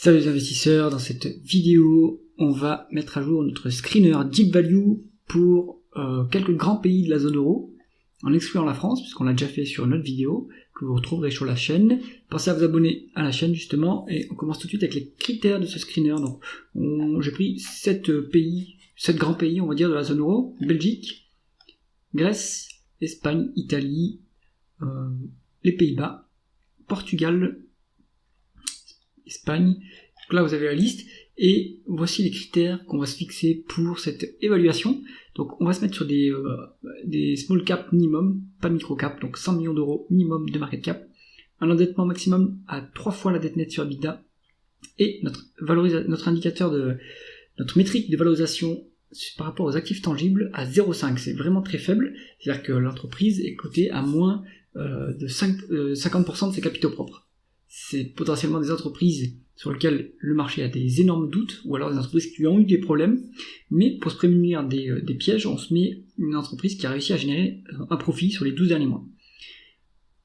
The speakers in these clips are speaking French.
Salut les investisseurs, dans cette vidéo, on va mettre à jour notre screener Deep Value pour quelques grands pays de la zone euro, en excluant la France, puisqu'on l'a déjà fait sur une autre vidéo, que vous retrouverez sur la chaîne. Pensez à vous abonner à la chaîne justement, et on commence tout de suite avec les critères de ce screener. Donc, j'ai pris 7 grands pays, on va dire, de la zone euro: Belgique, Grèce, Espagne, Italie, les Pays-Bas, Portugal, Espagne. Donc là vous avez la liste et voici les critères qu'on va se fixer pour cette évaluation. Donc on va se mettre sur des small cap minimum, pas micro cap, donc 100 millions d'euros minimum de market cap, un endettement maximum à 3 fois la dette nette sur EBITDA, et notre indicateur notre métrique de valorisation par rapport aux actifs tangibles à 0,5. C'est vraiment très faible, c'est-à-dire que l'entreprise est cotée à moins de 50% de ses capitaux propres. C'est potentiellement des entreprises sur lesquelles le marché a des énormes doutes, ou alors des entreprises qui ont eu des problèmes, mais pour se prémunir des pièges, on se met une entreprise qui a réussi à générer un profit sur les 12 derniers mois.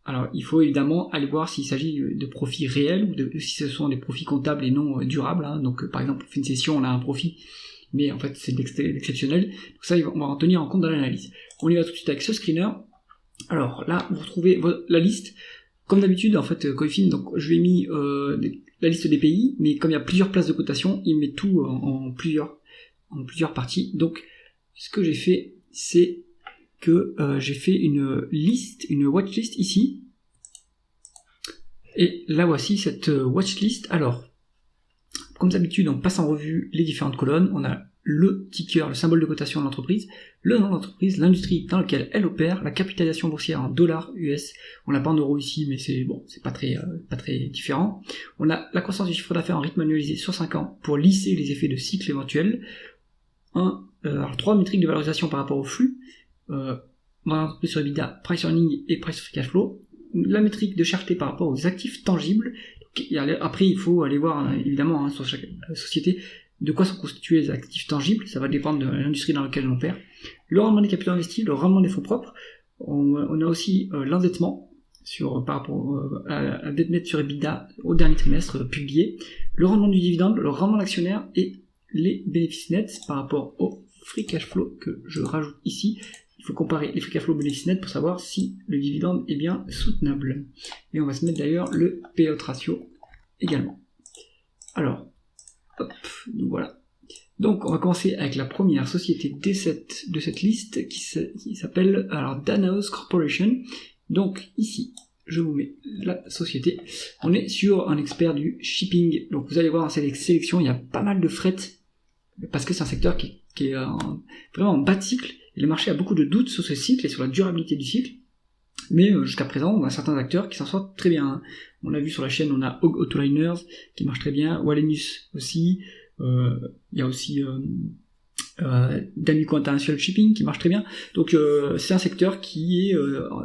Alors il faut évidemment aller voir s'il s'agit de profits réels, ou si ce sont des profits comptables et non durables, hein. Donc par exemple, on fait une session, on a un profit, mais en fait c'est de l'exceptionnel, donc ça on va en tenir en compte dans l'analyse. On y va tout de suite avec ce screener. Alors là, vous retrouvez la liste. Comme d'habitude, en fait, Coifin, donc je lui ai mis la liste des pays, mais comme il y a plusieurs places de cotation, il met tout en plusieurs parties. Donc, ce que j'ai fait, c'est que j'ai fait une watchlist ici. Et là, voici cette watchlist. Alors, comme d'habitude, on passe en revue les différentes colonnes. On a le ticker, le symbole de cotation de l'entreprise, le nom de l'entreprise, l'industrie dans laquelle elle opère, la capitalisation boursière en dollars US. On l'a pas en euros ici, mais c'est pas très différent. On a la croissance du chiffre d'affaires en rythme annualisé sur 5 ans pour lisser les effets de cycle éventuels. Alors 3 métriques de valorisation par rapport au flux, dans l'entreprise sur EBITDA, price earning et price free cash flow. La métrique de cherté par rapport aux actifs tangibles. Après, il faut aller voir évidemment sur chaque société de quoi sont constitués les actifs tangibles, ça va dépendre de l'industrie dans laquelle on opère. Le rendement des capitaux investis, le rendement des fonds propres. On a aussi l'endettement par rapport à la dette nette sur EBITDA au dernier trimestre publié, le rendement du dividende, le rendement de l'actionnaire et les bénéfices nets par rapport au free cash flow que je rajoute ici. Il faut comparer les free cash flow bénéfices nets pour savoir si le dividende est bien soutenable. Et on va se mettre d'ailleurs le payout ratio également. Alors, hop, donc voilà. Donc on va commencer avec la première société de cette liste qui s'appelle Danaos Corporation. Donc ici, je vous mets la société. On est sur un expert du shipping. Donc vous allez voir dans cette sélection, il y a pas mal de fret parce que c'est un secteur qui est vraiment en bas de cycle. Et le marché a beaucoup de doutes sur ce cycle et sur la durabilité du cycle. Mais jusqu'à présent, on a certains acteurs qui s'en sortent très bien, hein. On l'a vu sur la chaîne, on a Hog Autoliners qui marche très bien, Wallenius aussi, il y a aussi D'Amico International Shipping qui marche très bien. Donc c'est un secteur qui est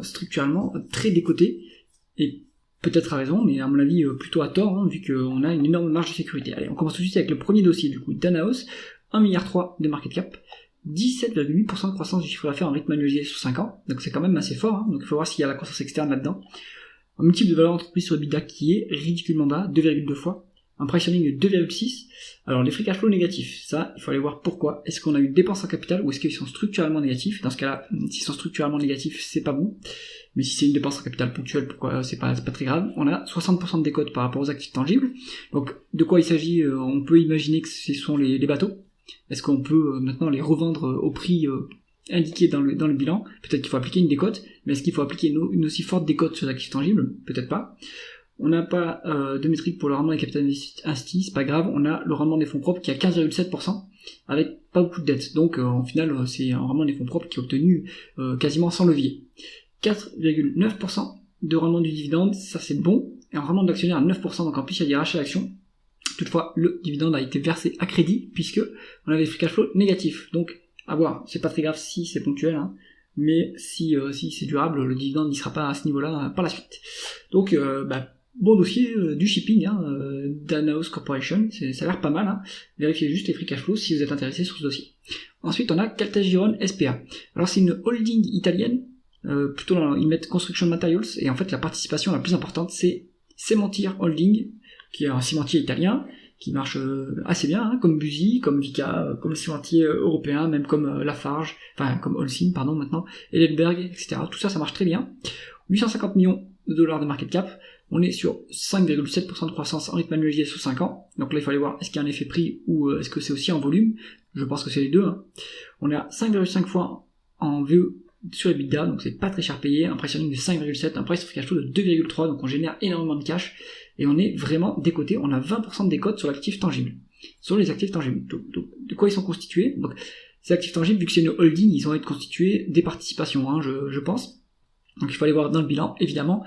structurellement très décoté, et peut-être à raison, mais à mon avis plutôt à tort, hein, vu qu'on a une énorme marge de sécurité. Allez, on commence tout de suite avec le premier dossier, du coup, Danaos, 1,3 milliard de market cap, 17,8% de croissance du chiffre d'affaires en rythme annualisé sur 5 ans, donc c'est quand même assez fort, hein. Donc il faut voir s'il y a la croissance externe là-dedans. Un multiple de valeur d'entreprise sur EBITDA qui est ridiculement bas, 2,2 fois, un price earning de 2,6. Alors les free cash flow négatifs, ça, il faut aller voir pourquoi. Est-ce qu'on a eu dépenses en capital ou est-ce qu'ils sont structurellement négatifs? Dans ce cas-là, s'ils sont structurellement négatifs, c'est pas bon. Mais si c'est une dépense en capital ponctuelle, pourquoi c'est pas très grave. On a 60% de décote par rapport aux actifs tangibles. Donc de quoi il s'agit? On peut imaginer que ce sont les bateaux. Est-ce qu'on peut maintenant les revendre au prix indiqué dans le bilan? Peut-être qu'il faut appliquer une décote, mais est-ce qu'il faut appliquer une aussi forte décote sur les actifs tangibles? Peut-être pas. On n'a pas de métrique pour le rendement des capitaux investis, c'est pas grave. On a le rendement des fonds propres qui est à 15,7%, avec pas beaucoup de dettes. Donc en final, c'est un rendement des fonds propres qui est obtenu quasiment sans levier. 4,9% de rendement du dividende, ça c'est bon. Et un rendement de l'actionnaire à 9%, donc en plus il y a des rachats d'actions. Toutefois, le dividende a été versé à crédit, puisque on avait des free cash flow négatifs. Donc, à voir, c'est pas très grave si c'est ponctuel, hein, mais si c'est durable, le dividende n'y sera pas à ce niveau-là par la suite. Donc, bon dossier du shipping, hein, Danaos Corporation, ça a l'air pas mal, hein. Vérifiez juste les free cash flow si vous êtes intéressé sur ce dossier. Ensuite, on a Caltagirone SPA. Alors, c'est une holding italienne, ils mettent Construction Materials, et en fait, la participation la plus importante, c'est Cementir Holding, qui est un cimentier italien, qui marchent assez bien, hein, comme Buzy, comme Vicat, comme le cimentier européen, même comme Lafarge, enfin comme Holcim, pardon maintenant, Edelberg, etc. Tout ça, ça marche très bien. 850 millions de dollars de market cap, on est sur 5,7% de croissance en rythme annualisé sous 5 ans, donc là il fallait voir est-ce qu'il y a un effet prix ou est-ce que c'est aussi en volume, je pense que c'est les deux, hein. On est à 5,5 fois en VE sur EBITDA, donc c'est pas très cher payé, un price earning de 5,7, un price of cash flow de 2,3, donc on génère énormément de cash, et on est vraiment décoté, on a 20% de décote sur l'actif tangible, sur les actifs tangibles. Donc, de quoi ils sont constitués? Donc ces actifs tangibles, vu que c'est une holding, ils vont être constitués des participations, hein, je pense. Donc il faut aller voir dans le bilan, évidemment,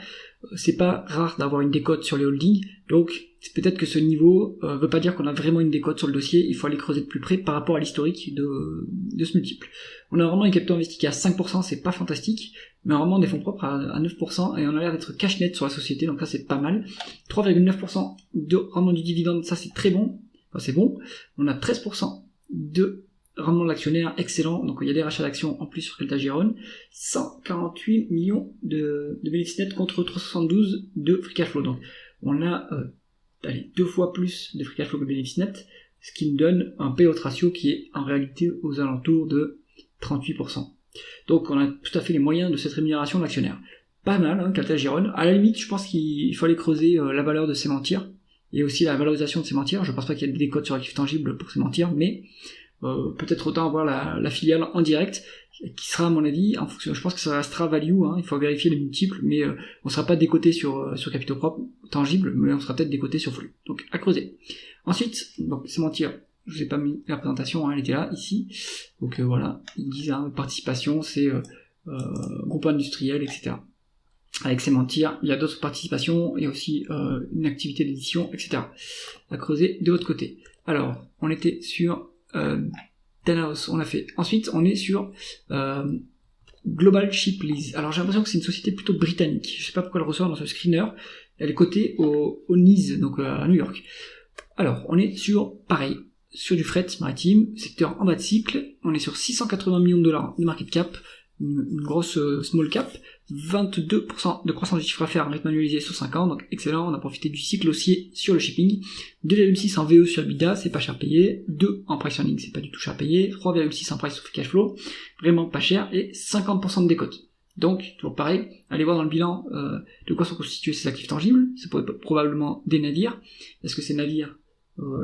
c'est pas rare d'avoir une décote sur les holdings, donc peut-être que ce niveau veut pas dire qu'on a vraiment une décote sur le dossier, il faut aller creuser de plus près par rapport à l'historique de ce multiple. On a vraiment un capital investi qui est à 5%, c'est pas fantastique, mais vraiment des fonds propres à 9%, et on a l'air d'être cash net sur la société, donc ça c'est pas mal. 3,9% de rendement du dividende, ça c'est très bon, enfin c'est bon. On a 13% de rendement de l'actionnaire, excellent, donc il y a des rachats d'actions en plus sur Caltagirone, 148 millions de bénéfices nets contre 372 de free cash flow, donc on a 2 fois plus de free cash flow que de bénéfices nets, ce qui nous donne un payout ratio qui est en réalité aux alentours de 38%. Donc on a tout à fait les moyens de cette rémunération de l'actionnaire. Pas mal, hein, Caltagirone. À la limite, je pense qu'il faut aller creuser la valeur de Cementir, et aussi la valorisation de Cementir. Je pense pas qu'il y ait des codes sur actifs tangibles pour Cementir, mais peut-être autant avoir la filiale en direct, qui sera à mon avis, en fonction, je pense que ça restera value, hein, il faut vérifier les multiples, mais on sera pas décoté sur capitaux propres tangibles, mais on sera peut-être décoté sur flux. Donc à creuser. Ensuite, donc Cementir, je vous ai pas mis la présentation, hein, elle était là, ici. Donc voilà, ils disent hein, participation, c'est groupe industriel, etc. Avec Cementir, il y a d'autres participations, et aussi une activité d'édition, etc. À creuser de l'autre côté. Alors, on était sur Danhaus, on a fait. Ensuite, on est sur Global Ship Lease. Alors, j'ai l'impression que c'est une société plutôt britannique. Je sais pas pourquoi elle ressort dans ce screener. Elle est cotée au NYSE, donc à New York. Alors, on est sur, pareil, sur du fret maritime, secteur en bas de cycle. On est sur 680 millions de dollars de market cap, une grosse small cap, 22% de croissance du chiffre d'affaires en rythme annualisé sur 5 ans, donc excellent, on a profité du cycle haussier sur le shipping, 2,6 en VE sur EBITDA, c'est pas cher payé, 2 en price earning, c'est pas du tout cher payé, 3,6 en price of cash flow, vraiment pas cher, et 50% de décote. Donc, toujours pareil, allez voir dans le bilan de quoi sont constitués ces actifs tangibles, c'est probablement des navires, est-ce que ces navires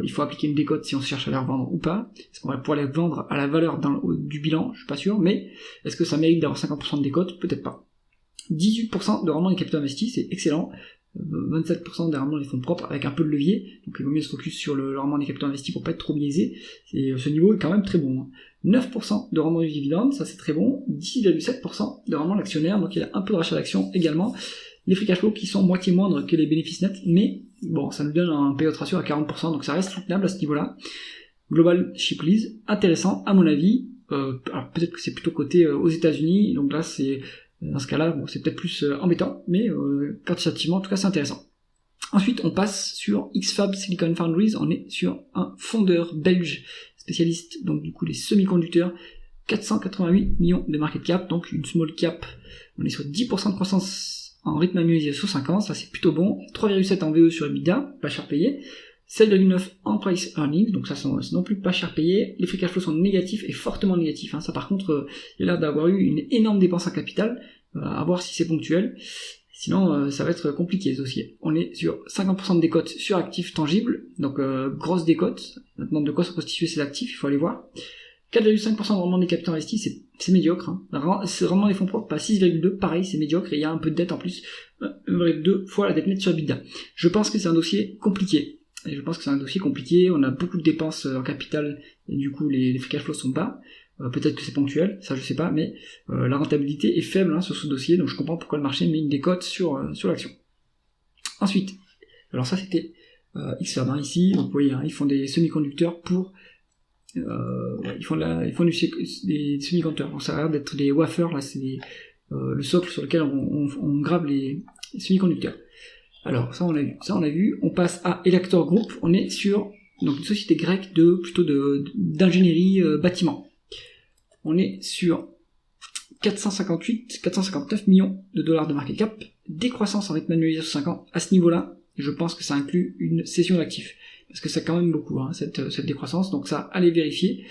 il faut appliquer une décote si on cherche à les revendre ou pas. Est-ce qu'on va pouvoir les vendre à la valeur du bilan? Je suis pas sûr, mais est-ce que ça mérite d'avoir 50% de décote? Peut-être pas. 18% de rendement des capitaux investis, c'est excellent. 27% des rendements des fonds propres avec un peu de levier. Donc il vaut mieux se focus sur le rendement des capitaux investis pour pas être trop biaisé. Ce niveau est quand même très bon. 9% de rendement du dividende, ça c'est très bon. 10,7% de rendement de l'actionnaire, donc il y a un peu de rachat d'actions également. Les free cash flow qui sont moitié moindres que les bénéfices nets, mais bon, ça nous donne un payout ratio à 40%, donc ça reste soutenable à ce niveau-là. Global Ship Lease, intéressant à mon avis. Alors peut-être que c'est plutôt coté aux États-Unis, donc là c'est dans ce cas-là, bon, c'est peut-être plus embêtant, mais quantitativement, en tout cas c'est intéressant. Ensuite, on passe sur XFAB Silicon Foundries, on est sur un fondeur belge spécialiste, donc du coup des semi-conducteurs, 488 millions de market cap, donc une small cap, on est sur 10% de croissance en rythme annualisé sur 5 ans, ça c'est plutôt bon, 3,7 en VE sur EBITDA, pas cher payé, 7,9 en price earnings, donc ça c'est non plus pas cher payé, les free cash flow sont négatifs et fortement négatifs, hein. Ça par contre, il y a l'air d'avoir eu une énorme dépense en capital, à voir si c'est ponctuel, sinon ça va être compliqué ce dossier. On est sur 50% de décote sur actifs tangibles, donc grosse décote, maintenant de quoi sont constitués ces actifs, il faut aller voir. 4,5% de rendement des capitaux investis, c'est médiocre. Hein. C'est rendement des fonds propres, pas 6,2, pareil, c'est médiocre, et il y a un peu de dette en plus, 1,2 fois la dette nette sur EBITDA. Je pense que c'est un dossier compliqué. On a beaucoup de dépenses en capital, et du coup les free cash flows sont bas. Peut-être que c'est ponctuel, ça je sais pas, mais la rentabilité est faible hein, sur ce dossier, donc je comprends pourquoi le marché met une décote sur l'action. Ensuite, alors ça c'était XFAB, hein, ici, vous voyez, hein, ils font des semi-conducteurs pour ils font des semi-conducteurs. Donc ça a l'air d'être des wafers, là c'est le socle sur lequel on grave les semi-conducteurs. Alors ça on a vu, on passe à Elector Group, on est sur donc une société grecque d'ingénierie bâtiment. On est sur 459 millions de dollars de market cap, décroissance en rythme annualisé sur 5 ans, à ce niveau-là, je pense que ça inclut une cession d'actifs. parce que c'est quand même beaucoup, hein, cette décroissance, donc ça, allez vérifier.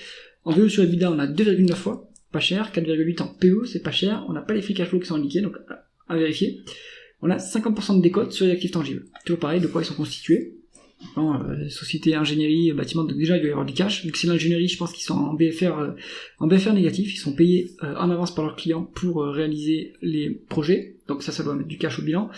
En VE sur EBITDA, on a 2,9 fois, pas cher, 4,8 en PE, c'est pas cher, on n'a pas les free cash flow qui sont indiqués, donc à vérifier. On a 50% de décote sur les actifs tangibles. Toujours pareil, de quoi ils sont constitués. Société ingénierie, bâtiment, donc déjà il doit y avoir du cash. Vu que c'est l'ingénierie, je pense qu'ils sont en BFR négatif, ils sont payés en avance par leurs clients pour réaliser les projets, donc ça doit mettre du cash au bilan.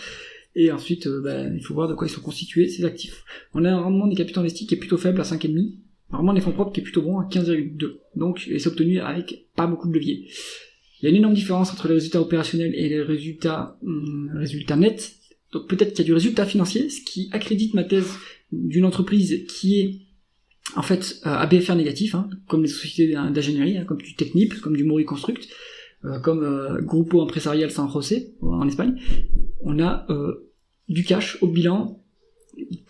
Et ensuite, il faut voir de quoi ils sont constitués, ces actifs. On a un rendement des capitaux investis qui est plutôt faible à 5,5, un rendement des fonds propres qui est plutôt bon à 15,2. Donc, et c'est obtenu avec pas beaucoup de levier. Il y a une énorme différence entre les résultats opérationnels et les résultats nets. Donc peut-être qu'il y a du résultat financier, ce qui accrédite ma thèse d'une entreprise qui est en fait à BFR négatif, hein, comme les sociétés d'ingénierie, hein, comme du Technip, comme du Mori Construct, comme Grupo Empresarial San José en Espagne. On a du cash au bilan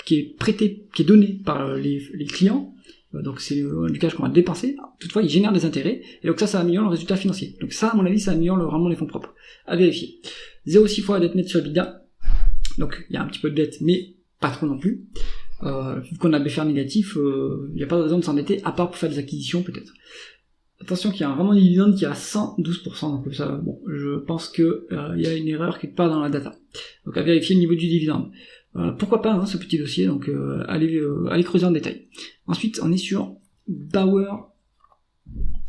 qui est prêté, qui est donné par les clients. Donc c'est du cash qu'on va dépenser. Toutefois, il génère des intérêts, et donc ça améliore le résultat financier. Donc ça, à mon avis, ça améliore le rendement des fonds propres. À vérifier. 0,6 fois la dette nette sur EBITDA. Donc il y a un petit peu de dette, mais pas trop non plus. Vu qu'on a BFR négatif, il n'y a pas de raison de s'endetter, à part pour faire des acquisitions peut-être. Attention qu'il y a un rendement de dividende qui est à 112%, donc ça, bon, je pense que il y a une erreur quelque part dans la data. Donc à vérifier le niveau du dividende. Pourquoi pas, hein, ce petit dossier, donc allez creuser en détail. Ensuite, on est sur Bauer.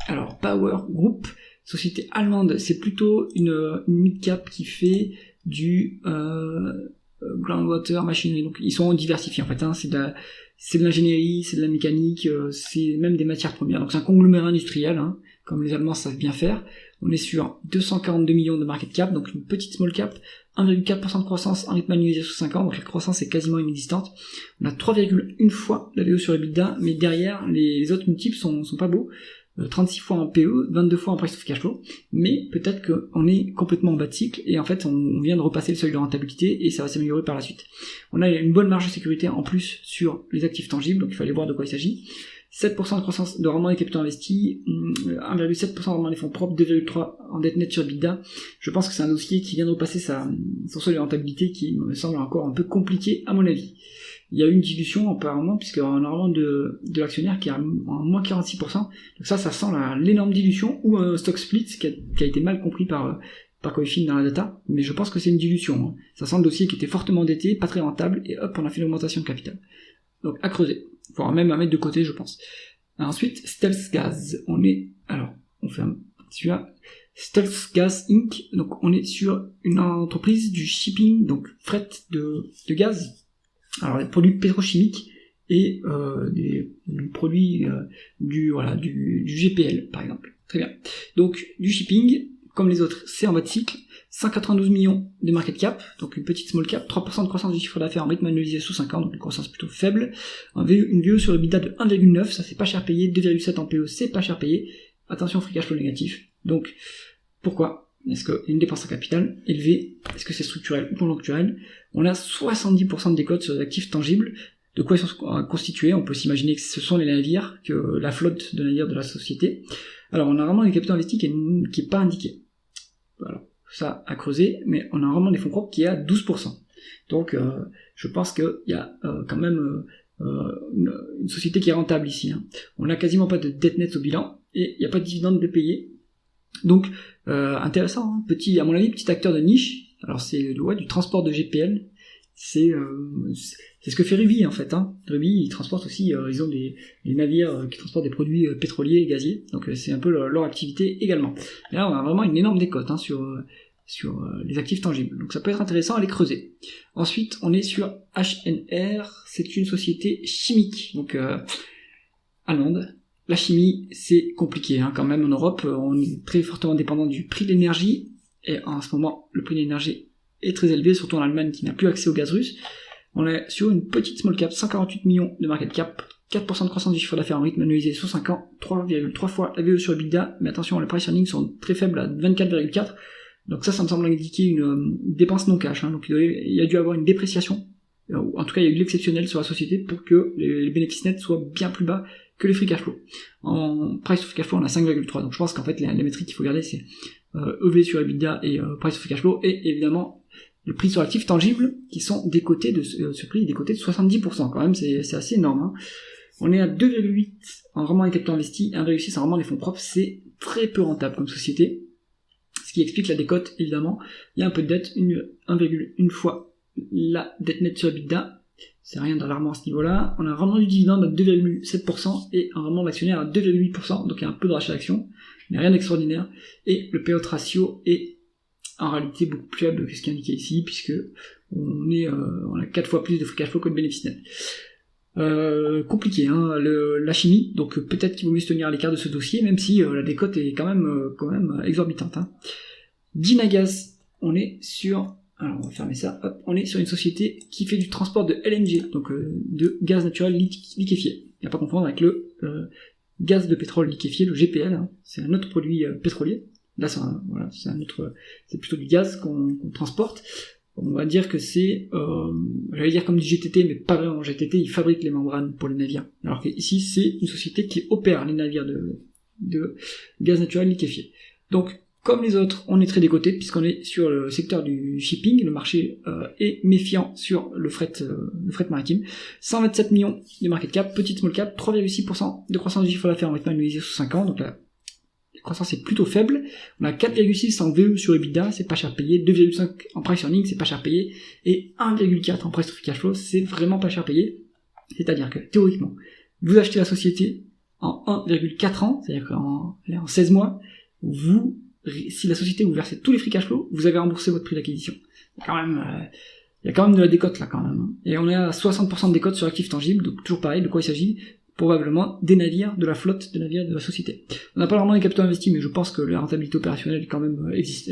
Alors, Bauer Group, société allemande, c'est plutôt une mid-cap qui fait du groundwater machinery, donc ils sont diversifiés en fait, hein, c'est de l'ingénierie, c'est de la mécanique, c'est même des matières premières, donc c'est un conglomérat industriel, hein, comme les Allemands savent bien faire. On est sur 242 millions de market cap, donc une petite small cap, 1,4% de croissance en rythme annualisé sous 5 ans, donc la croissance est quasiment inexistante. On a 3,1 fois la VE sur EBITDA, mais derrière, les autres multiples sont pas beaux. 36 fois en PE, 22 fois en price of cash flow, mais peut-être qu'on est complètement en bas de cycle, et en fait on vient de repasser le seuil de rentabilité, et ça va s'améliorer par la suite. On a une bonne marge de sécurité en plus sur les actifs tangibles, donc il faut aller voir de quoi il s'agit. 7% de croissance de rendement des capitaux investis, 1,7% de rendement des fonds propres, 2,3% en dette nette sur EBITDA. Je pense que c'est un dossier qui vient de repasser son seuil de rentabilité qui me semble encore un peu compliqué à mon avis. Il y a eu une dilution apparemment, puisqu'il y a un rendement de l'actionnaire qui est à moins 46%. Donc ça sent l'énorme dilution, ou un stock split qui a été mal compris par Coifin dans la data, mais je pense que c'est une dilution. Hein. Ça sent le dossier qui était fortement endetté, pas très rentable, et hop, on a fait l'augmentation de capital. Donc à creuser, voire même à mettre de côté, je pense. Ensuite, Stealth Gas, on fait celui-là, Stealth Gas Inc. Donc on est sur une entreprise du shipping, donc fret de gaz. Alors des produits pétrochimiques et des produits du GPL par exemple. Très bien. Donc du shipping, comme les autres, c'est en bas de cycle. 192 millions de market cap, donc une petite small cap, 3% de croissance du chiffre d'affaires en rythme annualisé sous 5 ans, donc une croissance plutôt faible. Une VE sur le EBITDA de 1,9, ça c'est pas cher payé, 2,7 en PE, c'est pas cher payé. Attention, free cash flow négatif. Donc pourquoi ? Est-ce qu'il y a une dépense en capital élevée? Est-ce que c'est structurel ou conjoncturel? On a 70% de décote sur les actifs tangibles. De quoi ils sont constitués? On peut s'imaginer que ce sont les navires, que la flotte de navires de la société. Alors on a vraiment des capitaux investis qui est pas indiqué. Voilà, ça à creuser, mais on a vraiment des fonds propres qui est à 12%. Donc je pense qu'il y a quand même une société qui est rentable ici. Hein. On n'a quasiment pas de dette nette au bilan, et il n'y a pas de dividende de payer. Donc intéressant, hein. À mon avis, petit acteur de niche. Alors c'est du transport de GPL. C'est ce que fait Ruby en fait. Hein. Ruby, ils transportent aussi, ils ont des navires qui transportent des produits pétroliers et gaziers. Donc c'est un peu leur activité également. Et là, on a vraiment une énorme décote, hein, sur les actifs tangibles. Donc ça peut être intéressant à les creuser. Ensuite, on est sur HNR. C'est une société chimique, donc allemande. La chimie, c'est compliqué, hein, quand même en Europe. On est très fortement dépendant du prix de l'énergie. Et en ce moment, le prix de l'énergie est très élevé, surtout en Allemagne qui n'a plus accès au gaz russe. On est sur une petite small cap, 148 millions de market cap, 4% de croissance du chiffre d'affaires en rythme annualisé sur 5 ans, 3,3 fois la VE sur EBITDA, mais attention, les price earnings sont très faibles à 24,4, donc ça me semble indiquer une dépense non cash, hein, donc il y a dû avoir une dépréciation, ou en tout cas il y a eu de l'exceptionnel sur la société pour que les bénéfices nets soient bien plus bas que les free cash flow. En price of cash flow on a 5,3, donc je pense qu'en fait les métriques qu'il faut garder c'est EV sur EBITDA et price of cash flow, et évidemment le prix sur actifs tangibles qui sont décotés ce prix est décoté de 70% quand même, c'est assez énorme. Hein. On est à 2,8 en rendement des capitaux investis, 1,6 en rendement des fonds propres, c'est très peu rentable comme société. Ce qui explique la décote, évidemment. Il y a un peu de dette, 1,1 fois la dette nette sur EBITDA. C'est rien d'alarmant à ce niveau-là. On a un rendement du dividende à 2,7% et un rendement de l'actionnaire à 2,8%, donc il y a un peu de rachat d'actions, mais rien d'extraordinaire. Et le payout ratio est en réalité beaucoup plus faible que ce qui est indiqué ici, puisque on a 4 fois plus de free cash flow que de bénéfice net. Compliqué, hein, la chimie, donc peut-être qu'il vaut mieux se tenir à l'écart de ce dossier, même si la décote est quand même exorbitante. Hein. Dynagaz, on est sur, alors on va fermer ça, hop, on est sur une société qui fait du transport de LNG, donc de gaz naturel liquéfié. Il n'y a pas à confondre avec le gaz de pétrole liquéfié, le GPL, hein. C'est un autre produit pétrolier. Là, c'est plutôt du gaz qu'on transporte. On va dire que c'est, j'allais dire comme du GTT, mais pas vraiment GTT, ils fabriquent les membranes pour les navires. Alors que ici, c'est une société qui opère les navires de gaz naturel liquéfié. Donc, comme les autres, on est très décoté, puisqu'on est sur le secteur du shipping, le marché est méfiant sur le fret maritime. 127 millions de market cap, petite small cap, 3,6% de croissance du chiffre d'affaires en rythme annualisé sur 5 ans, donc là, la croissance est plutôt faible. On a 4,6 en VE sur EBITDA, c'est pas cher payé, 2,5 en price earning, c'est pas cher payé, et 1,4 en price to free cash flow, c'est vraiment pas cher payé. C'est-à-dire que, théoriquement, vous achetez la société en 1,4 ans, c'est-à-dire en 16 mois, si la société vous versez tous les free cash flow, vous avez remboursé votre prix d'acquisition. Il y a quand même de la décote là quand même. Et on est à 60% de décote sur actifs tangibles, donc toujours pareil, de quoi il s'agit? Probablement des navires, de la flotte de navires de la société. On n'a pas vraiment des capitaux investis, mais je pense que la rentabilité opérationnelle quand même existe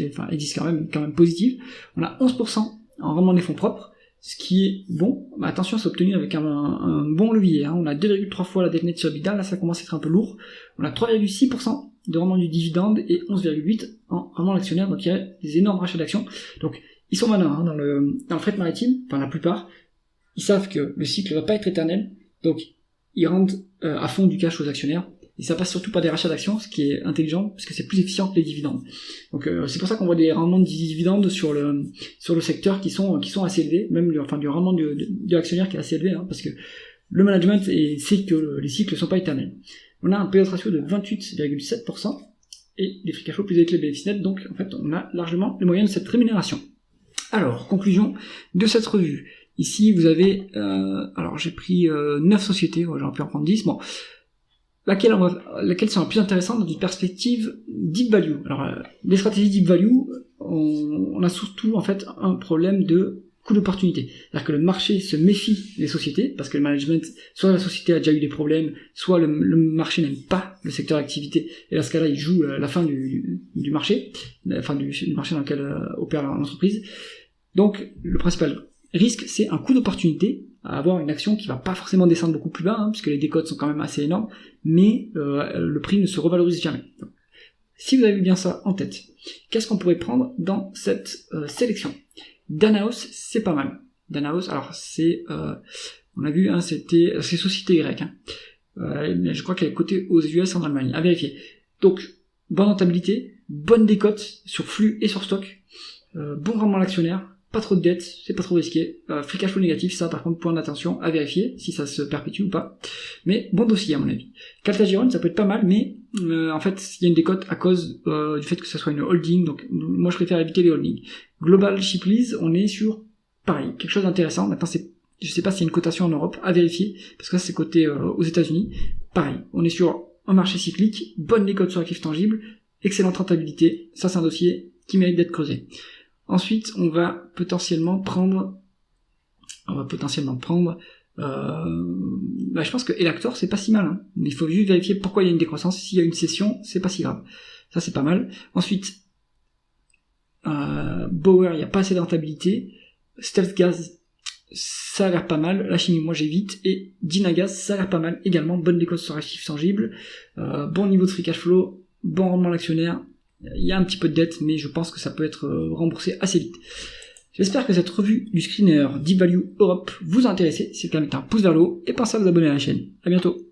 quand même positive. On a 11% en rendement des fonds propres, ce qui est bon. Mais attention, c'est obtenu avec un bon levier. Hein. On a 2,3 fois la dette nette sur EBITDA, là ça commence à être un peu lourd. On a 3,6% de rendement du dividende et 11,8% en rendement de l'actionnaire, donc il y a des énormes rachats d'actions. Donc ils sont malins hein, dans le fret maritime, enfin la plupart. Ils savent que le cycle ne va pas être éternel, donc ils rendent à fond du cash aux actionnaires, et ça passe surtout par des rachats d'actions, ce qui est intelligent, parce que c'est plus efficient que les dividendes. Donc c'est pour ça qu'on voit des rendements de dividendes sur le secteur qui sont assez élevés, même du rendement de l'actionnaire qui est assez élevé, hein, parce que le management sait que les cycles ne sont pas éternels. On a un payout ratio de 28,7%, et les free cash flow plus élevés que les bénéfices nets, donc en fait on a largement les moyens de cette rémunération. Alors, conclusion de cette revue. Ici, vous avez, alors j'ai pris 9 sociétés, j'en pu en prendre 10, bon. Laquelle sera plus intéressante dans une perspective deep value. Alors, les stratégies deep value, on a surtout, en fait, un problème de coût d'opportunité. C'est-à-dire que le marché se méfie des sociétés, parce que le management, soit la société a déjà eu des problèmes, soit le marché n'aime pas le secteur d'activité, et dans ce cas-là, il joue la fin du marché, la fin du marché dans lequel opère l'entreprise. Donc, le principal risque, c'est un coût d'opportunité, à avoir une action qui va pas forcément descendre beaucoup plus bas, hein, puisque les décotes sont quand même assez énormes, mais le prix ne se revalorise jamais. Donc, si vous avez bien ça en tête, qu'est-ce qu'on pourrait prendre dans cette sélection? Danaos, c'est pas mal. Danaos, alors c'est, on a vu, hein, c'est société grecque, hein. Mais je crois qu'elle est cotée aux US en Allemagne, à vérifier. Donc, bonne rentabilité, bonne décote sur flux et sur stock, bon rendement à l'actionnaire, pas trop de dettes, c'est pas trop risqué, free cash flow négatif, ça par contre point d'attention à vérifier si ça se perpétue ou pas, mais bon dossier à mon avis. Caltagirone, ça peut être pas mal, mais en fait il y a une décote à cause du fait que ça soit une holding, donc moi je préfère éviter les holdings. Global Shiplease, on est sur pareil, quelque chose d'intéressant. Maintenant je sais pas s'il y a une cotation en Europe, à vérifier, parce que ça c'est coté aux États-Unis. Pareil, on est sur un marché cyclique, bonne décote sur actifs tangibles, excellente rentabilité, ça c'est un dossier qui mérite d'être creusé. Ensuite, on va potentiellement prendre, je pense que Elactor, c'est pas si mal, hein. Mais il faut juste vérifier pourquoi il y a une décroissance. S'il y a une cession, c'est pas si grave. Ça, c'est pas mal. Ensuite, Bauer, il n'y a pas assez de rentabilité. Stealth Gas, ça a l'air pas mal. La chimie, moi, j'évite. Et Dynagaz, ça a l'air pas mal également. Bonne décote sur actifs tangibles. Bon niveau de free cash flow. Bon rendement à l'actionnaire. Il y a un petit peu de dette, mais je pense que ça peut être remboursé assez vite. J'espère que cette revue du screener Deep Value Europe vous a intéressé. Si c'est le cas, mettez un pouce vers le haut et pensez à vous abonner à la chaîne. À bientôt.